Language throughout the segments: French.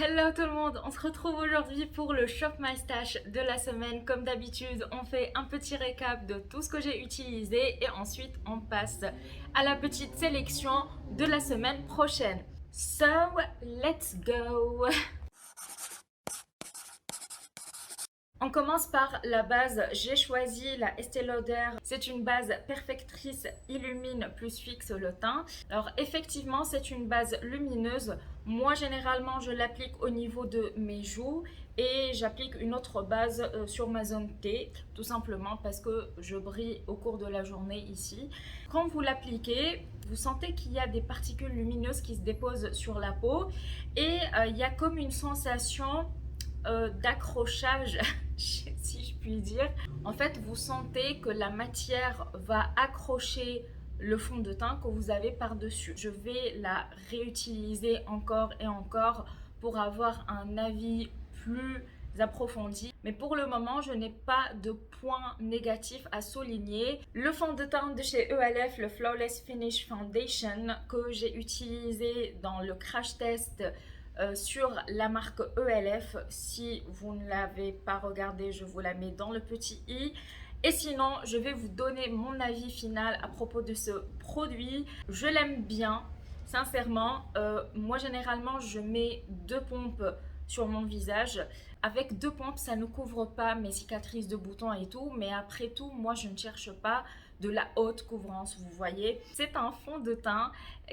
Hello tout le monde, on se retrouve aujourd'hui pour le Shop My Stash de la semaine. Comme d'habitude, on fait un petit récap de tout ce que j'ai utilisé et ensuite on passe à la petite sélection de la semaine prochaine. So, let's go! On commence par la base. J'ai choisi la Estée Lauder. C'est une base perfectrice, illumine plus fixe le teint. Alors effectivement, c'est une base lumineuse. Moi, généralement, je l'applique au niveau de mes joues et j'applique une autre base sur ma zone T, tout simplement parce que je brille au cours de la journée ici. Quand vous l'appliquez, vous sentez qu'il y a des particules lumineuses qui se déposent sur la peau et il y a comme une sensation d'accrochage, si je puis dire. En fait, vous sentez que la matière va accrocher le fond de teint que vous avez par-dessus. Je vais la réutiliser encore et encore pour avoir un avis plus approfondi. Mais pour le moment, je n'ai pas de points négatifs à souligner. Le fond de teint de chez ELF, le Flawless Finish Foundation, que j'ai utilisé dans le crash test sur la marque ELF. Si vous ne l'avez pas regardé, je vous la mets dans le petit i. Et sinon, je vais vous donner mon avis final à propos de ce produit. Je l'aime bien, sincèrement. Moi, généralement, je mets 2 pompes sur mon visage. Avec 2 pompes, ça ne couvre pas mes cicatrices de boutons et tout. Mais après tout, moi, je ne cherche pas de la haute couvrance, vous voyez. C'est un fond de teint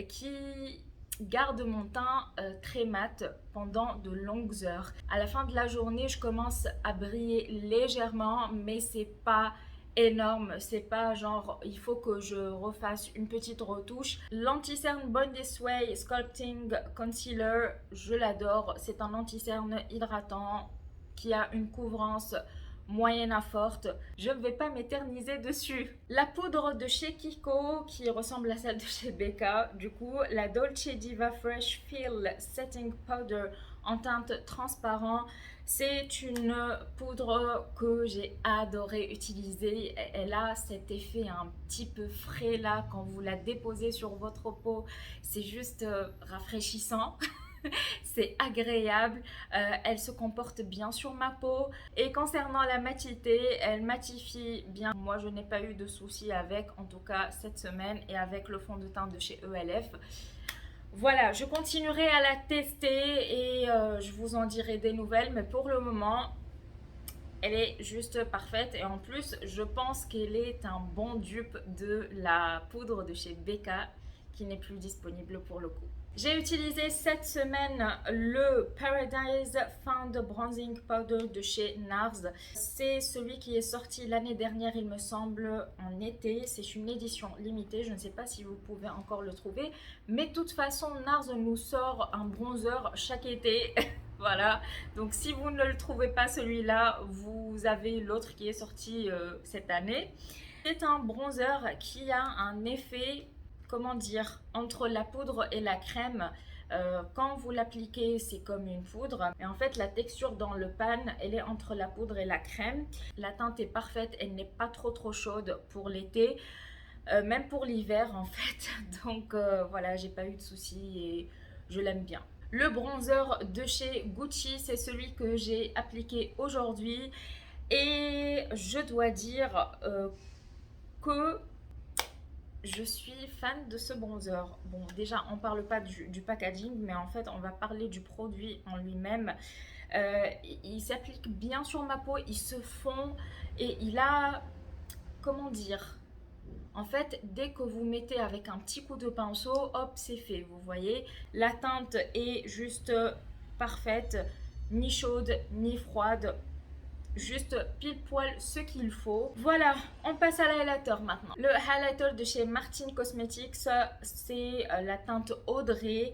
qui garde mon teint très mat pendant de longues heures. À la fin de la journée, je commence à briller légèrement, mais c'est pas énorme, c'est pas genre il faut que je refasse une petite retouche. L'anti-cerne Born This Way Sculpting Concealer, je l'adore. C'est un anti-cerne hydratant qui a une couvrance moyenne à forte. Je ne vais pas m'éterniser dessus. La poudre de chez Kiko qui ressemble à celle de chez Becca. Du coup, la Dolce Diva Fresh Feel Setting Powder en teinte transparent. C'est une poudre que j'ai adoré utiliser. Elle a cet effet un petit peu frais là quand vous la déposez sur votre peau. C'est juste rafraîchissant. C'est agréable, elle se comporte bien sur ma peau et concernant la matité, elle matifie bien. Moi je n'ai pas eu de soucis avec, en tout cas cette semaine, et avec le fond de teint de chez ELF. Voilà, je continuerai à la tester et je vous en dirai des nouvelles, mais pour le moment elle est juste parfaite et en plus je pense qu'elle est un bon dupe de la poudre de chez Becca qui n'est plus disponible pour le coup. J'ai utilisé cette semaine le Paradise Found Bronzing Powder de chez NARS. C'est celui qui est sorti l'année dernière, il me semble, en été. C'est une édition limitée, je ne sais pas si vous pouvez encore le trouver. Mais de toute façon, NARS nous sort un bronzer chaque été. Voilà, donc si vous ne le trouvez pas celui-là, vous avez l'autre qui est sorti cette année. C'est un bronzer qui a un effet, comment dire, entre la poudre et la crème. Quand vous l'appliquez, c'est comme une poudre. Et en fait, la texture dans le pan, elle est entre la poudre et la crème. La teinte est parfaite, elle n'est pas trop chaude pour l'été. Même pour l'hiver en fait. Donc voilà, j'ai pas eu de soucis et je l'aime bien. Le bronzer de chez Gucci, c'est celui que j'ai appliqué aujourd'hui. Et je dois dire que je suis fan de ce bronzer. Bon, déjà, on parle pas du packaging, mais en fait, on va parler du produit en lui-même. Il s'applique bien sur ma peau, il se fond et il a, comment dire, en fait, dès que vous mettez avec un petit coup de pinceau, hop, c'est fait, vous voyez. La teinte est juste parfaite, ni chaude, ni froide. Juste pile poil ce qu'il faut. Voilà, on passe à l'highlighter maintenant. Le highlighter de chez Martin Cosmetics, c'est la teinte Audrey.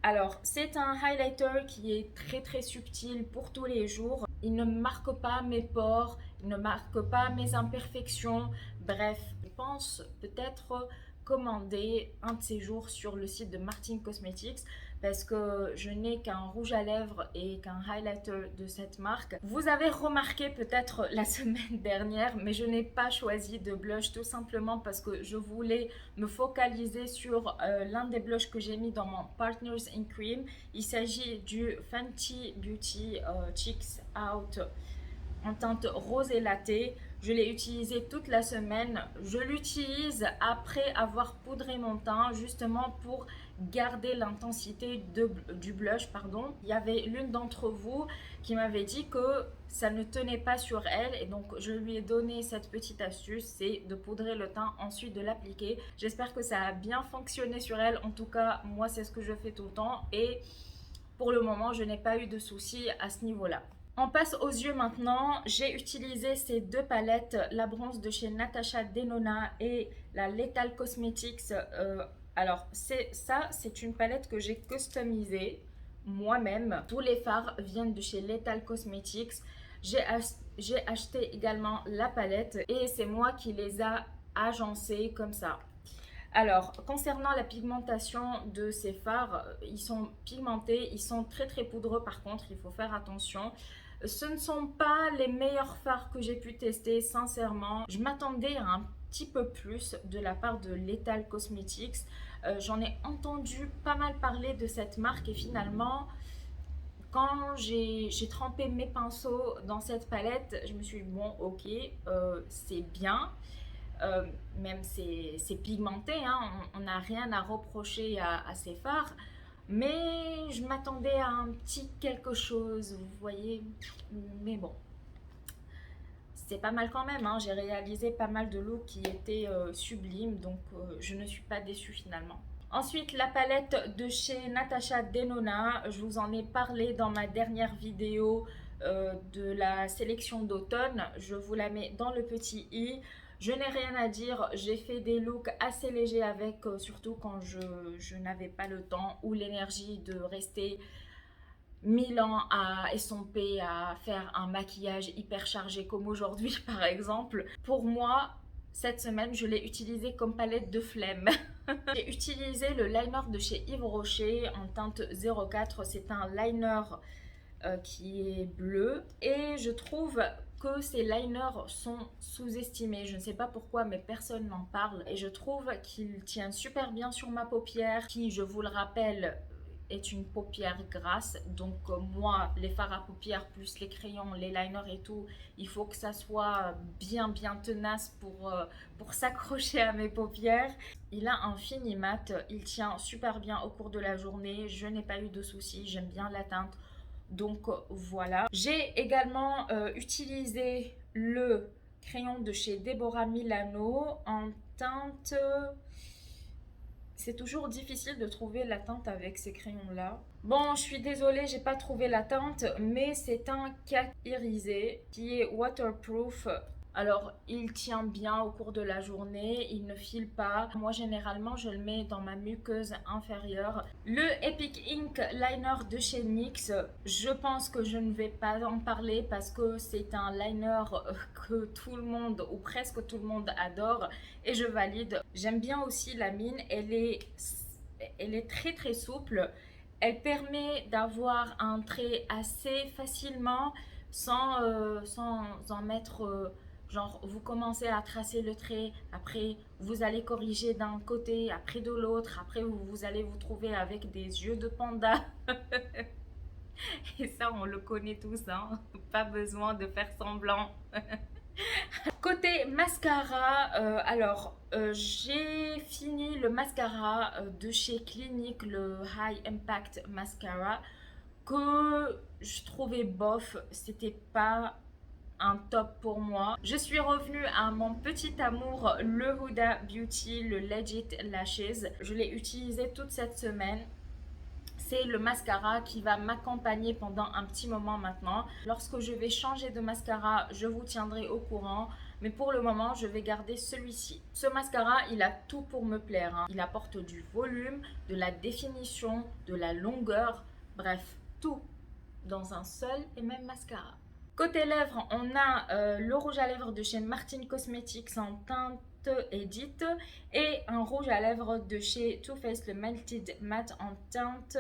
Alors, c'est un highlighter qui est très subtil pour tous les jours. Il ne marque pas mes pores, il ne marque pas mes imperfections. Bref, je pense peut-être commander un de ces jours sur le site de Martin Cosmetics parce que je n'ai qu'un rouge à lèvres et qu'un highlighter de cette marque. Vous avez remarqué peut-être la semaine dernière, mais je n'ai pas choisi de blush tout simplement parce que je voulais me focaliser sur l'un des blushs que j'ai mis dans mon Partners in Cream. Il s'agit du Fenty Beauty Cheeks Out en teinte rose et latte. Je l'ai utilisé toute la semaine. Je l'utilise après avoir poudré mon teint justement pour garder l'intensité du blush. Pardon. Il y avait l'une d'entre vous qui m'avait dit que ça ne tenait pas sur elle et donc je lui ai donné cette petite astuce, c'est de poudrer le teint ensuite de l'appliquer. J'espère que ça a bien fonctionné sur elle. En tout cas, moi c'est ce que je fais tout le temps et pour le moment je n'ai pas eu de soucis à ce niveau-là. On passe aux yeux maintenant. J'ai utilisé ces deux palettes, la bronze de chez Natasha Denona et la Lethal Cosmetics. Alors, c'est une palette que j'ai customisée moi-même. Tous les fards viennent de chez Lethal Cosmetics. J'ai acheté également la palette et c'est moi qui les a agencés comme ça. Alors, concernant la pigmentation de ces fards, ils sont pigmentés, ils sont très très poudreux par contre, il faut faire attention. Ce ne sont pas les meilleurs fards que j'ai pu tester, sincèrement. Je m'attendais à un petit peu plus de la part de Lethal Cosmetics. J'en ai entendu pas mal parler de cette marque et finalement, quand j'ai trempé mes pinceaux dans cette palette, je me suis dit bon ok, c'est bien. Même c'est pigmenté, hein, on n'a rien à reprocher à ces fards. Mais je m'attendais à un petit quelque chose, vous voyez. Mais bon, c'est pas mal quand même, hein. J'ai réalisé pas mal de looks qui étaient sublimes, donc je ne suis pas déçue finalement. Ensuite, la palette de chez Natasha Denona, je vous en ai parlé dans ma dernière vidéo de la sélection d'automne. Je vous la mets dans le petit i. Je n'ai rien à dire, j'ai fait des looks assez légers avec, surtout quand je n'avais pas le temps ou l'énergie de rester 1000 ans à estomper, à faire un maquillage hyper chargé comme aujourd'hui par exemple. Pour moi, cette semaine, je l'ai utilisé comme palette de flemme. J'ai utilisé le liner de chez Yves Rocher en teinte 04. C'est un liner qui est bleu et je trouve que ces liners sont sous-estimés. Je ne sais pas pourquoi, mais personne n'en parle. Et je trouve qu'il tient super bien sur ma paupière, qui, je vous le rappelle, est une paupière grasse. Donc moi, les fards à paupières plus les crayons, les liners et tout, il faut que ça soit bien tenace pour s'accrocher à mes paupières. Il a un fini mat, il tient super bien au cours de la journée. Je n'ai pas eu de soucis, j'aime bien la teinte. Donc voilà. J'ai également utilisé le crayon de chez Deborah Milano en teinte... C'est toujours difficile de trouver la teinte avec ces crayons-là. Bon, je suis désolée, j'ai pas trouvé la teinte, mais c'est un kaki irisé qui est waterproof. Alors, il tient bien au cours de la journée, il ne file pas. Moi, généralement, je le mets dans ma muqueuse inférieure. Le Epic Ink Liner de chez NYX, je pense que je ne vais pas en parler parce que c'est un liner que tout le monde, ou presque tout le monde adore et je valide. J'aime bien aussi la mine, elle est très très souple. Elle permet d'avoir un trait assez facilement sans en mettre... Genre, vous commencez à tracer le trait, après vous allez corriger d'un côté, après de l'autre, après vous allez vous trouver avec des yeux de panda. Et ça, on le connaît tous, hein. Pas besoin de faire semblant. Côté mascara, j'ai fini le mascara de chez Clinique, le High Impact Mascara, que je trouvais bof, c'était pas un top pour moi. Je suis revenue à mon petit amour, le Huda Beauty, le Legit Lashes. Je l'ai utilisé toute cette semaine. C'est le mascara qui va m'accompagner pendant un petit moment maintenant. Lorsque je vais changer de mascara, je vous tiendrai au courant. Mais pour le moment, je vais garder celui-ci. Ce mascara, il a tout pour me plaire, hein. Il apporte du volume, de la définition, de la longueur. Bref, tout dans un seul et même mascara. Côté lèvres, on a le rouge à lèvres de chez Martin Cosmetics en teinte Edit et un rouge à lèvres de chez Too Faced, le Melted Matte en teinte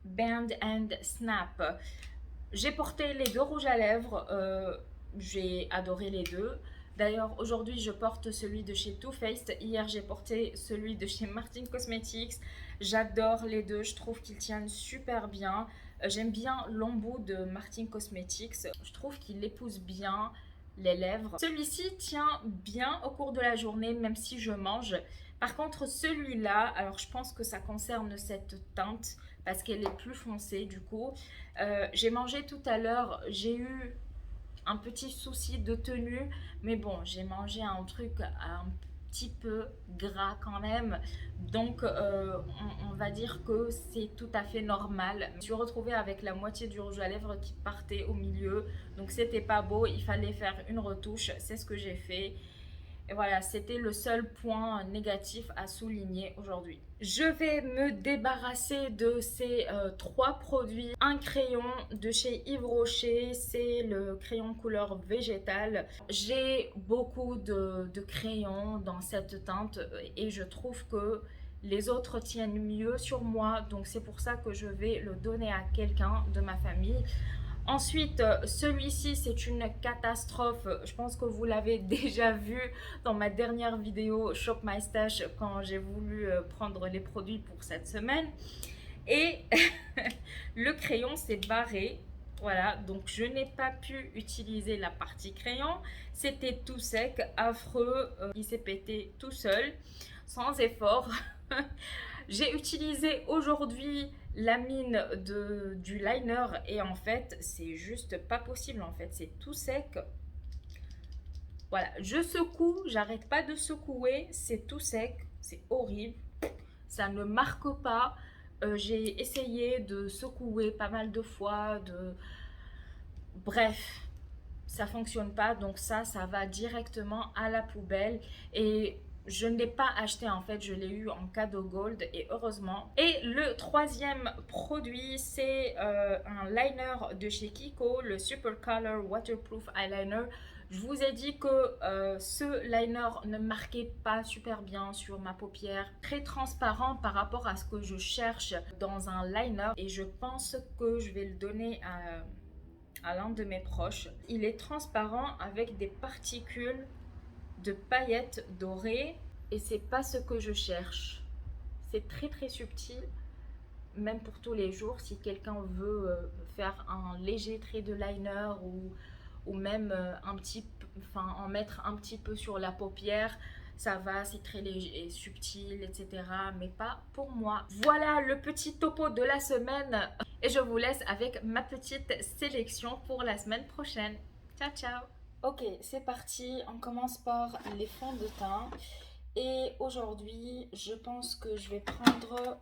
Band and Snap. J'ai porté les deux rouges à lèvres, j'ai adoré les deux. D'ailleurs, aujourd'hui, je porte celui de chez Too Faced. Hier, j'ai porté celui de chez Martin Cosmetics. J'adore les deux, je trouve qu'ils tiennent super bien. J'aime bien l'embout de Martin Cosmetics. Je trouve qu'il épouse bien les lèvres. Celui-ci tient bien au cours de la journée, même si je mange. Par contre, celui-là, alors je pense que ça concerne cette teinte parce qu'elle est plus foncée du coup. J'ai mangé tout à l'heure, j'ai eu un petit souci de tenue, mais bon, j'ai mangé un truc un petit peu gras quand même, donc on va dire que c'est tout à fait normal. Je me suis retrouvée avec la moitié du rouge à lèvres qui partait au milieu, donc c'était pas beau, il fallait faire une retouche, c'est ce que j'ai fait. Et voilà, c'était le seul point négatif à souligner aujourd'hui. Je vais me débarrasser de ces trois produits. Un crayon de chez Yves Rocher, c'est le crayon couleur végétale. J'ai beaucoup de crayons dans cette teinte et je trouve que les autres tiennent mieux sur moi. Donc c'est pour ça que je vais le donner à quelqu'un de ma famille. Ensuite, celui-ci, c'est une catastrophe. Je pense que vous l'avez déjà vu dans ma dernière vidéo Shop My Stash quand j'ai voulu prendre les produits pour cette semaine. Et le crayon s'est barré. Voilà, donc je n'ai pas pu utiliser la partie crayon. C'était tout sec, affreux. Il s'est pété tout seul, sans effort. J'ai utilisé aujourd'hui la mine du liner et en fait c'est juste pas possible, en fait c'est tout sec. Voilà, je secoue, j'arrête pas de secouer, c'est tout sec, c'est horrible, ça ne marque pas. J'ai essayé de secouer pas mal de fois, bref, ça fonctionne pas, donc ça va directement à la poubelle. Et je ne l'ai pas acheté, en fait, je l'ai eu en cadeau gold et heureusement. Et le troisième produit, c'est un liner de chez Kiko, le Super Color Waterproof Eyeliner. Je vous ai dit que ce liner ne marquait pas super bien sur ma paupière, très transparent par rapport à ce que je cherche dans un liner, et je pense que je vais le donner à l'un de mes proches. Il est transparent avec des particules de paillettes dorées et c'est pas ce que je cherche. C'est très très subtil, même pour tous les jours. Si quelqu'un veut faire un léger trait de liner ou même en mettre un petit peu sur la paupière, ça va, c'est très léger, subtil, etc. Mais pas pour moi. Voilà le petit topo de la semaine. Et je vous laisse avec ma petite sélection pour la semaine prochaine. Ciao, ciao! Ok, c'est parti. On commence par les fonds de teint. Et aujourd'hui, je pense que je vais prendre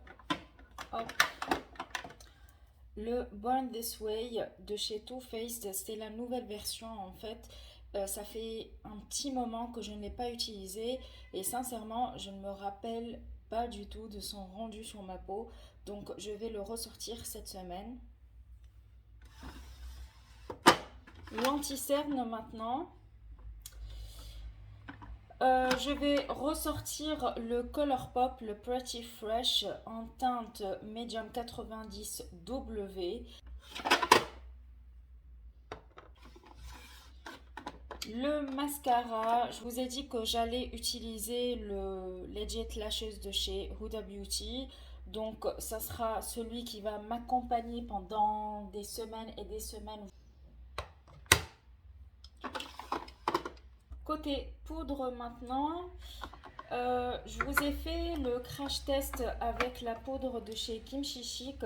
le Born This Way de chez Too Faced. C'est la nouvelle version en fait. Ça fait un petit moment que je ne l'ai pas utilisé et sincèrement, je ne me rappelle pas du tout de son rendu sur ma peau. Donc, je vais le ressortir cette semaine. L'anti-cerne maintenant. Je vais ressortir le Colourpop, le Pretty Fresh en teinte Medium 90W. Le mascara, je vous ai dit que j'allais utiliser le Legit Lashes de chez Huda Beauty. Donc ça sera celui qui va m'accompagner pendant des semaines et des semaines. Côté poudre maintenant, je vous ai fait le crash test avec la poudre de chez Kimchi Chic.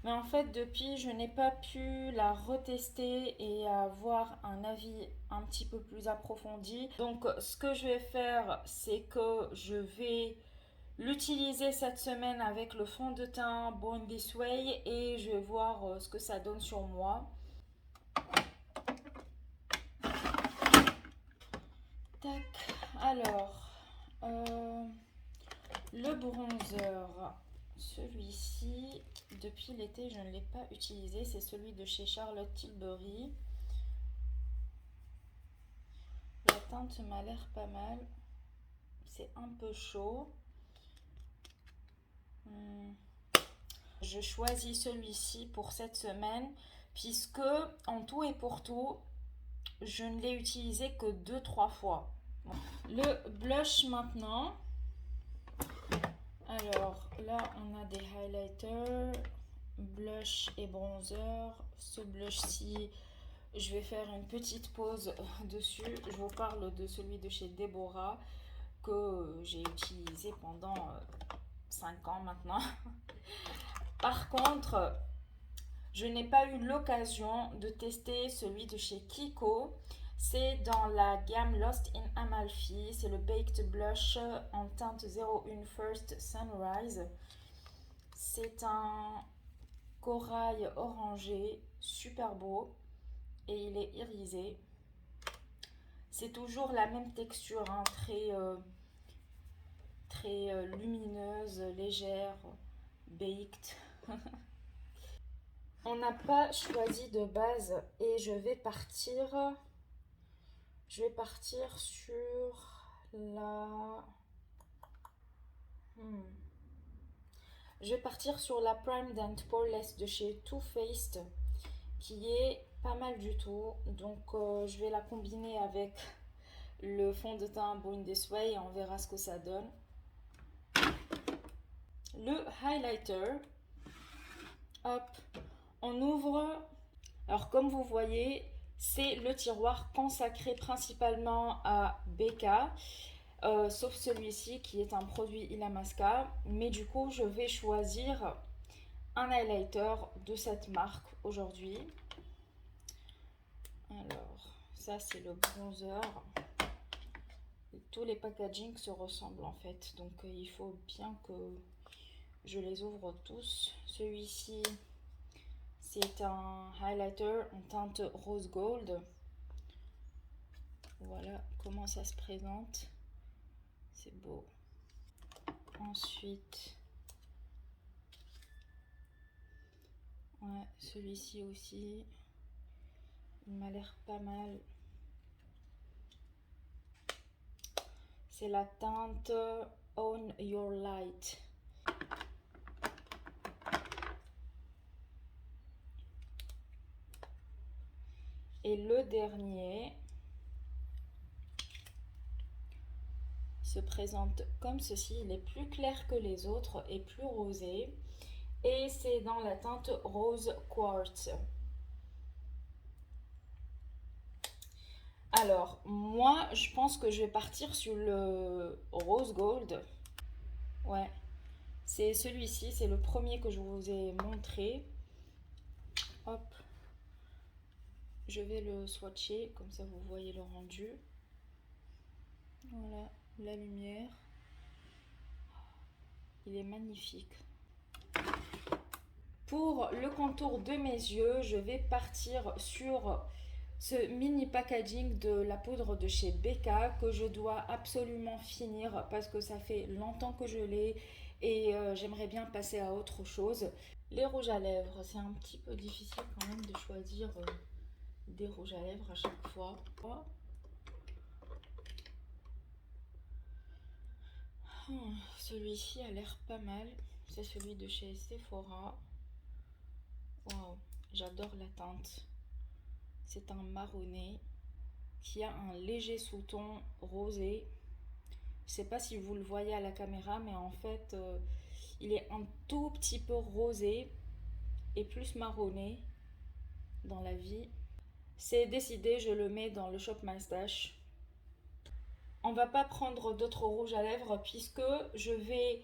Mais en fait, depuis, je n'ai pas pu la retester et avoir un avis un petit peu plus approfondi. Donc, ce que je vais faire, c'est que je vais l'utiliser cette semaine avec le fond de teint Born This Way et je vais voir ce que ça donne sur moi. Tac, alors, le bronzer, celui-ci, depuis l'été, je ne l'ai pas utilisé. C'est celui de chez Charlotte Tilbury. La teinte m'a l'air pas mal. C'est un peu chaud. Je choisis celui-ci pour cette semaine puisque en tout et pour tout, je ne l'ai utilisé que 2-3 fois. Le blush maintenant. Alors là, on a des highlighters, blush et bronzer. Ce blush-ci, je vais faire une petite pause dessus. Je vous parle de celui de chez Deborah que j'ai utilisé pendant 5 ans maintenant. Par contre, je n'ai pas eu l'occasion de tester celui de chez Kiko. C'est dans la gamme Lost in Amalfi. C'est le Baked Blush en teinte 01 First Sunrise. C'est un corail orangé, super beau. Et il est irisé. C'est toujours la même texture, hein, très lumineuse, légère, baked. On n'a pas choisi de base et je vais partir sur la... Je vais partir sur la Primed and Poreless de chez Too Faced qui est pas mal du tout. Donc je vais la combiner avec le fond de teint Born This Way et on verra ce que ça donne. Le highlighter. Hop, on ouvre. Alors comme vous voyez, c'est le tiroir consacré principalement à BK, sauf celui-ci qui est un produit Illamasqua. Mais du coup, je vais choisir un highlighter de cette marque aujourd'hui. Alors, ça c'est le bronzer. Et tous les packagings se ressemblent en fait, donc il faut bien que je les ouvre tous. Celui-ci, c'est un highlighter en teinte rose gold. Voilà comment ça se présente. C'est beau. Ensuite, ouais, celui-ci aussi. Il m'a l'air pas mal. C'est la teinte Own Your Light. Et le dernier se présente comme ceci. Il est plus clair que les autres et plus rosé. Et c'est dans la teinte Rose Quartz. Alors, moi, je pense que je vais partir sur le Rose Gold. Ouais, c'est celui-ci. C'est le premier que je vous ai montré. Hop. Je vais le swatcher, comme ça vous voyez le rendu. Voilà, la lumière. Il est magnifique. Pour le contour de mes yeux, je vais partir sur ce mini packaging de la poudre de chez BK que je dois absolument finir parce que ça fait longtemps que je l'ai et j'aimerais bien passer à autre chose. Les rouges à lèvres, c'est un petit peu difficile quand même de choisir des rouges à lèvres à chaque fois. Celui-ci a l'air pas mal. C'est celui de chez Sephora. Waouh, j'adore la teinte. C'est un marronné qui a un léger sous-ton rosé. Je sais pas si vous le voyez à la caméra, mais en fait, il est un tout petit peu rosé et plus marronné dans la vie. C'est décidé, je le mets dans le Shop My Stash. On va pas prendre d'autres rouges à lèvres puisque je vais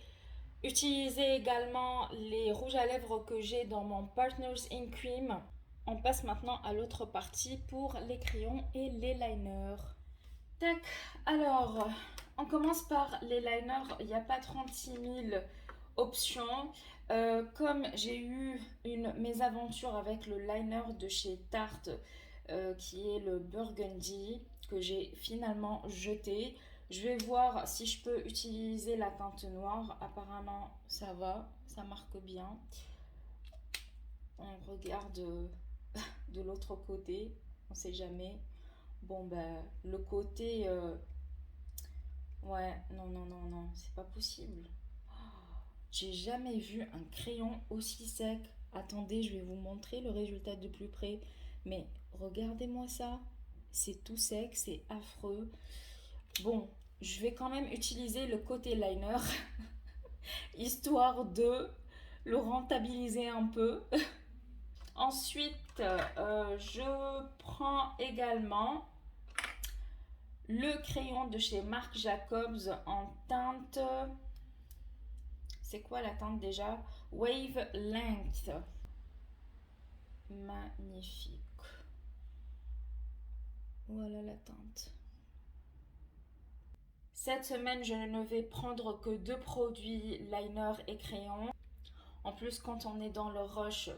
utiliser également les rouges à lèvres que j'ai dans mon Partners in Cream. On passe maintenant à l'autre partie pour les crayons et les liners. Tac, alors on commence par les liners. Il n'y a pas 36 000 options. Comme j'ai eu une mésaventure avec le liner de chez Tarte qui est le Burgundy que j'ai finalement jeté, je vais voir si je peux utiliser la teinte noire. Apparemment ça va, ça marque bien. On regarde de l'autre côté, on sait jamais. Bon, ben, le côté... ouais, non, non, non, non, c'est pas possible. J'ai jamais vu un crayon aussi sec. Attendez, je vais vous montrer le résultat de plus près. Mais regardez-moi ça. C'est tout sec, c'est affreux. Bon, je vais quand même utiliser le côté liner, histoire de le rentabiliser un peu. Ensuite, je prends également le crayon de chez Marc Jacobs en teinte... C'est quoi la teinte déjà? Wave Length. Magnifique. Voilà la teinte. Cette semaine, je ne vais prendre que 2 produits, liner et crayon. En plus, quand on est dans le rush,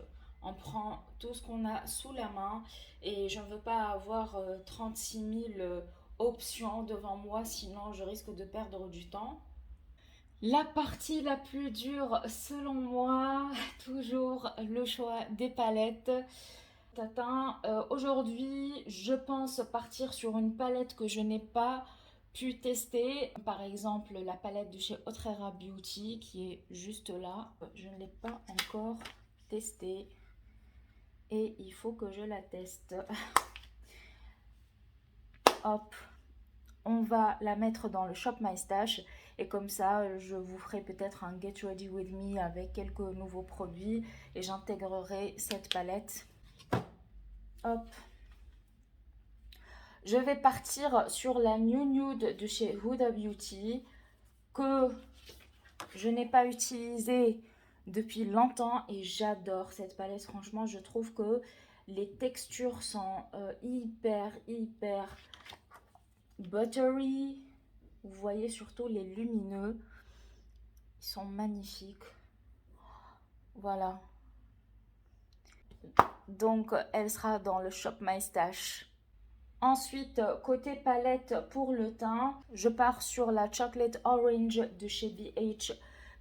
on prend tout ce qu'on a sous la main. Et je ne veux pas avoir 36 000 options devant moi, sinon je risque de perdre du temps. La partie la plus dure, selon moi, toujours le choix des palettes. Aujourd'hui, je pense partir sur une palette que je n'ai pas pu tester. Par exemple, la palette de chez Otrera Beauty qui est juste là. Je ne l'ai pas encore testée et il faut que je la teste. Hop, on va la mettre dans le Shop My Stash et comme ça, je vous ferai peut-être un Get Ready With Me avec quelques nouveaux produits et j'intégrerai cette palette. Hop. Je vais partir sur la New Nude de chez Huda Beauty que je n'ai pas utilisée depuis longtemps et j'adore cette palette. Franchement, je trouve que les textures sont hyper buttery. Vous voyez surtout les lumineux. Ils sont magnifiques. Voilà. Donc, elle sera dans le Shop My Stash. Ensuite, côté palette pour le teint, je pars sur la Chocolate Orange de chez BH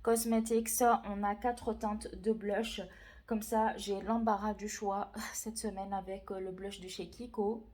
Cosmetics. On a 4 teintes de blush. Comme ça, j'ai l'embarras du choix cette semaine avec le blush de chez Kiko.